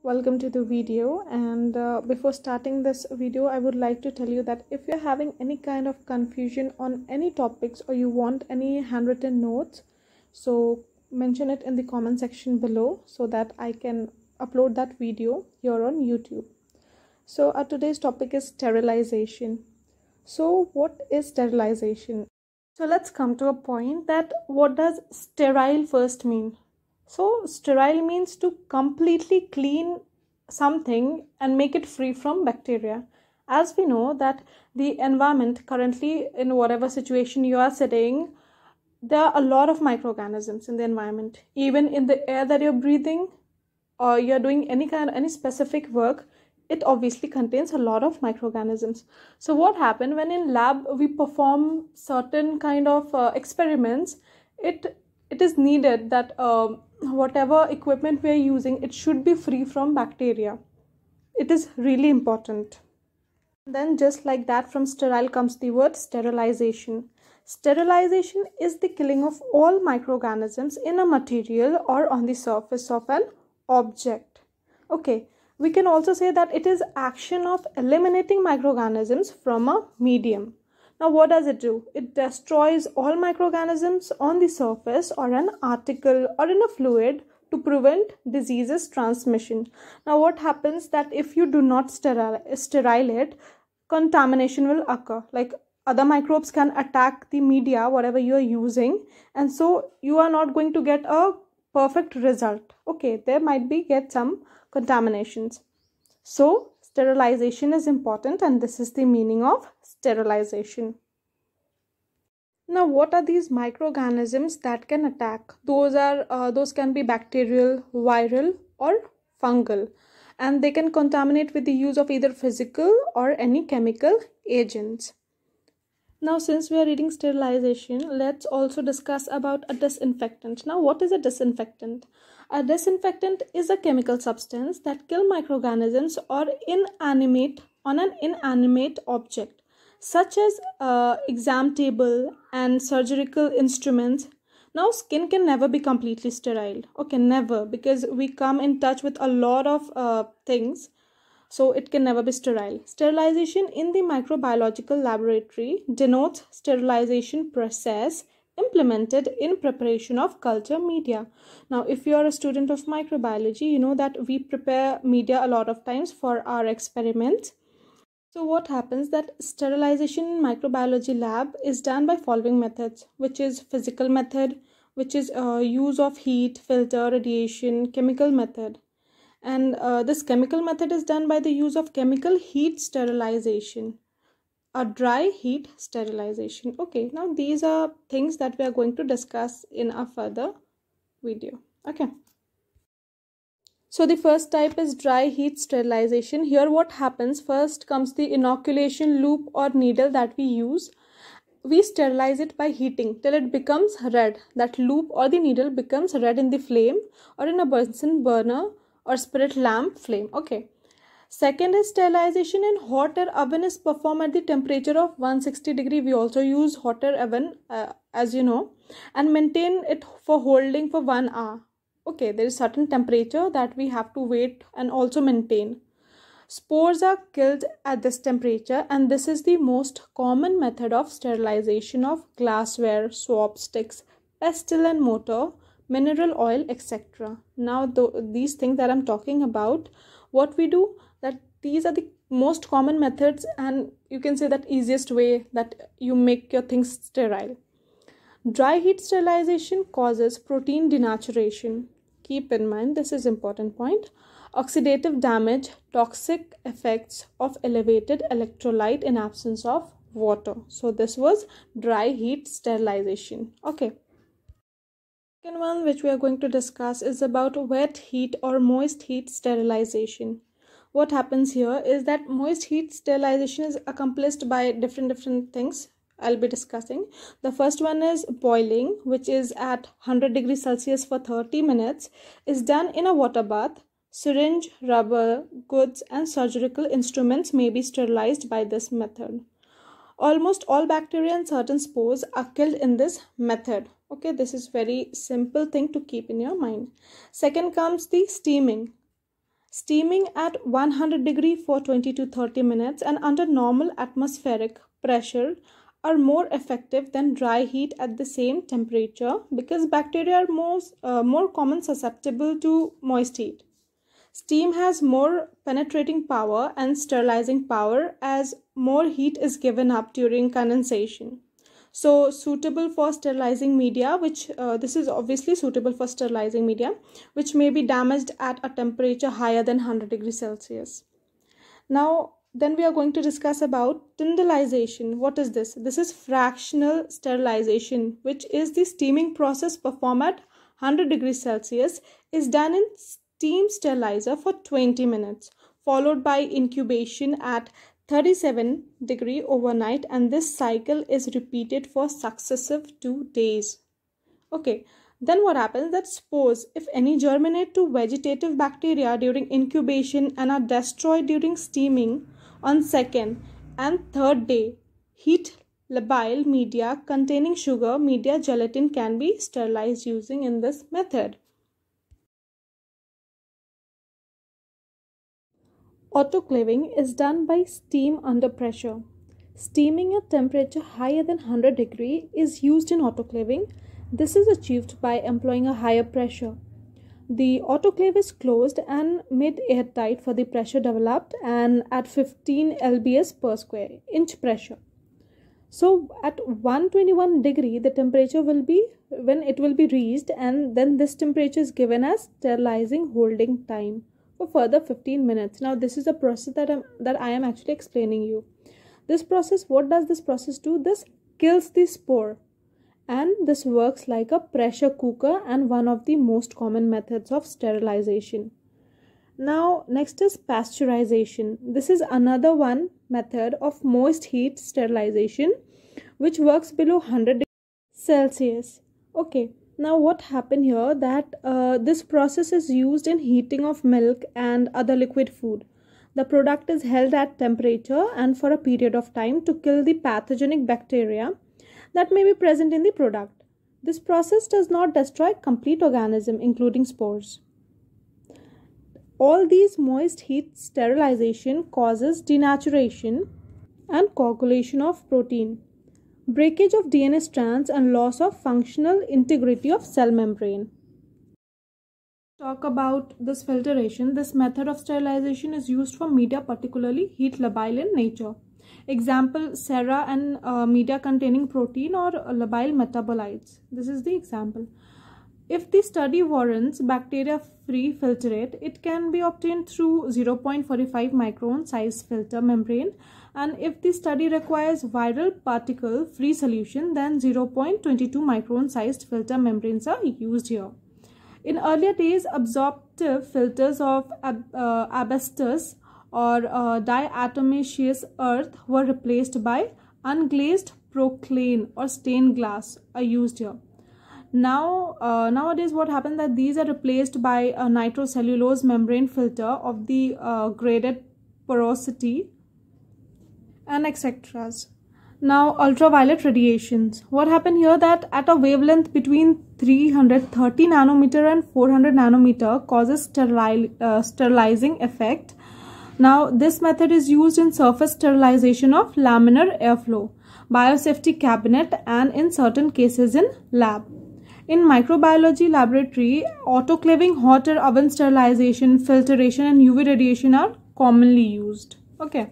Welcome to the video, and before starting this video I would like to tell you that if you're having any kind of confusion on any topics or you want any handwritten notes, so mention it in the comment section below so that I can upload that video here on YouTube. So our today's topic is sterilization. So what is sterilization? So let's come to a point that what does sterile first mean? So sterile means to completely clean something and make it free from bacteria. As we know that the environment currently, in whatever situation you are sitting, there are a lot of microorganisms in the environment. Even in the air that you're breathing or you're doing any specific work, it obviously contains a lot of microorganisms. So what happened when in lab we perform certain kind of experiments, it is needed that whatever equipment we are using, it should be free from bacteria. It is really important. Then just like that, from sterile comes the word sterilization. Sterilization is the killing of all microorganisms in a material or on the surface of an object. Okay, we can also say that it is action of eliminating microorganisms from a medium. Now what does it do? It destroys all microorganisms on the surface or an article or in a fluid to prevent diseases transmission. Now what happens that if you do not sterile it, contamination will occur. Like other microbes can attack the media whatever you are using, and so you are not going to get a perfect result. Okay, there might be get some contaminations. So sterilization is important, and this is the meaning of sterilization. Now what are these microorganisms that can attack? Those can be bacterial, viral or fungal, and they can contaminate with the use of either physical or any chemical agents. Now since we are reading sterilization, let's also discuss about a disinfectant. Now what is a disinfectant? A disinfectant is a chemical substance that kills microorganisms or inanimate on an inanimate object, such as exam table and surgical instruments. Now skin can never be completely sterile. Okay, never, because we come in touch with a lot of things. So it can never be sterile. Sterilization in the microbiological laboratory denotes sterilization process implemented in preparation of culture media. Now if you are a student of microbiology, you know that we prepare media a lot of times for our experiments. So what happens that sterilization in microbiology lab is done by following methods, which is physical method, which is use of heat, filter, radiation, chemical method. And this chemical method is done by the use of chemical heat sterilization, a dry heat sterilization. Okay, now these are things that we are going to discuss in a further video. Okay, so the first type is dry heat sterilization. Here what happens, first comes the inoculation loop or needle that we use. We sterilize it by heating till it becomes red. That loop or the needle becomes red in the flame or in a Bunsen burner or spirit lamp flame. Okay, second is sterilization in hot air oven is performed at the temperature of 160 degree. We also use hot air oven as you know, and maintain it for holding for 1 hour. Okay, there is certain temperature that we have to wait and also maintain. Spores are killed at this temperature, and this is the most common method of sterilization of glassware, swab sticks, pestle and mortar, mineral oil, etc. Now these things that I'm talking about, what we do, that these are the most common methods, and you can say that easiest way that you make your things sterile. Dry heat sterilization causes protein denaturation. Keep in mind, this is important point. Oxidative damage, toxic effects of elevated electrolyte in absence of water. So this was dry heat sterilization. Okay. Second one which we are going to discuss is about wet heat or moist heat sterilization. What happens here is that moist heat sterilization is accomplished by different things I'll be discussing. The first one is boiling, which is at 100 degrees Celsius for 30 minutes, is done in a water bath. Syringe, rubber, goods and surgical instruments may be sterilized by this method. Almost all bacteria and certain spores are killed in this method. Okay, this is very simple thing to keep in your mind. Second comes the steaming. Steaming at 100 degree for 20 to 30 minutes and under normal atmospheric pressure are more effective than dry heat at the same temperature because bacteria are more common susceptible to moist heat. Steam has more penetrating power and sterilizing power as more heat is given up during condensation. So suitable for sterilizing media, which this is obviously suitable for sterilizing media, which may be damaged at a temperature higher than 100 degrees Celsius. Now, then we are going to discuss about tyndallization. What is this? This is fractional sterilization, which is the steaming process performed at 100 degrees Celsius is done in steam sterilizer for 20 minutes, followed by incubation at 37 degree overnight, and this cycle is repeated for successive 2 days. Okay, then what happens that spores, if any, germinate to vegetative bacteria during incubation and are destroyed during steaming on second and third day. Heat labile media containing sugar, media, gelatin can be sterilized using in this method. Autoclaving is done by steam under pressure. Steaming at temperature higher than 100 degree is used in autoclaving. This is achieved by employing a higher pressure. The autoclave is closed and made airtight for the pressure developed and at 15 lbs per square inch pressure. So at 121 degree the temperature will be when it will be reached, and then this temperature is given as sterilizing holding time for further 15 minutes. Now this is a process that I am actually explaining you. This process, what does this process do? This kills the spore, and this works like a pressure cooker and one of the most common methods of sterilization. Now next is pasteurization. This is another one method of moist heat sterilization which works below 100 degrees Celsius. Okay. Now what happened here that this process is used in heating of milk and other liquid food. The product is held at temperature and for a period of time to kill the pathogenic bacteria that may be present in the product. This process does not destroy complete organism including spores. All these moist heat sterilization causes denaturation and coagulation of protein, breakage of DNA strands and loss of functional integrity of cell membrane. Talk about this filtration. This method of sterilization is used for media, particularly heat labile in nature. Example, sera and media containing protein or labile metabolites. This is the example. If the study warrants bacteria-free filtrate, it can be obtained through 0.45 micron size filter membrane, and if the study requires viral particle-free solution, then 0.22 micron sized filter membranes are used here. In earlier days, absorptive filters of asbestos or diatomaceous earth were replaced by unglazed prochlane or stained glass are used here. Now nowadays what happens that these are replaced by a nitrocellulose membrane filter of the graded porosity and etc. Now ultraviolet radiations. What happened here that at a wavelength between 330 nanometer and 400 nanometer causes sterilizing effect. Now this method is used in surface sterilization of laminar airflow, biosafety cabinet, and in certain cases in lab. In microbiology laboratory, autoclaving, hot air oven sterilization, filtration and UV radiation are commonly used. Okay.